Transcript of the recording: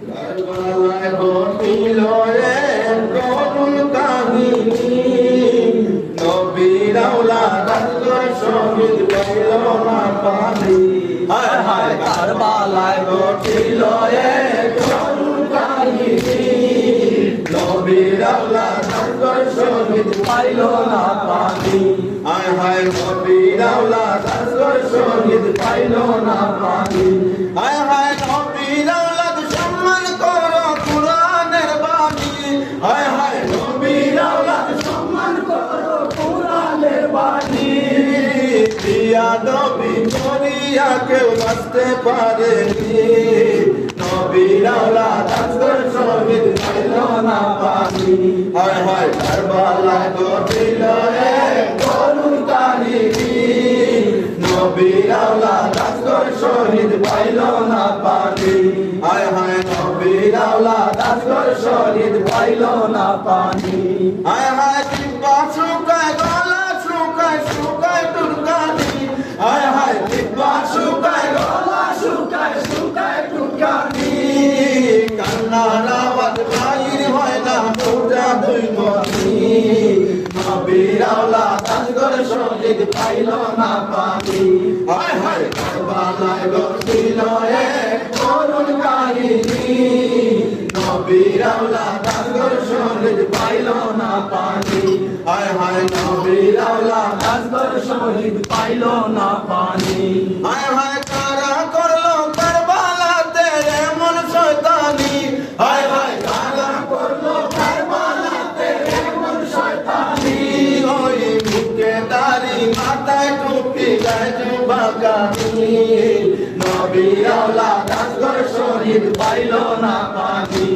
কারবালায় ঘটিল এক করুণ কাহিনী, নবীর আওলাদ শহীদ পাইল না পানি। হায় হায় কারবালায় ঘটিল এক করুণ কাহিনী, নবীর আওলাদ শহীদ পাইল না পানি। হায় হায় নবীর আওলাদ শহীদ পাইল না পানি। হায় হায় নবীর আওলাদ সম্মান করো কুরআনের বাণী। হায় হায় নবীর আওলাদ সম্মান করো কুরআনের বাণী। দিয়া নবী করিয়া কেউ বাঁচতে পারেনি, নবীর আওলাদ শহীদ পাইল না পানি। হায় হায় কারবালায় ঘটিল এক করুণ কাহিনী, নবীর আওলাদ শহীদ পাইল না পানি। হায় হায় নবীর আওলাদ শহীদ পাইল না পানি। হায় হায় জিহ্বা শুকায় গলা শুকায় শুকায় টুনকানি। হায় হায় জিহ্বা শুকায় গলা শুকায় শুকায় টুনকানি। কান্নার আওয়াজ বাইর হয় না মোটা দুই মনি, নবীর আওলাদ শহীদ পাইল না পানি। হায় হায় কারবালায় ঘটিল এক করুণ কাহিনী, নবীর আওলাদ শহীদ পাইল না পানি। হায় হায় নবীর আওলাদ শহীদ পাইল না পানি। হায় হায় কারা করলো কারবালাতে এমন শয়তানি। হায় হায় কারা করলো কারবালাতে এমন শয়তানি। ওই মুখে দাড়ি মাথায় টুপি গায়ে জুব্বা কানি, নবীর আওলাদ শহীদ পাইল না পানি।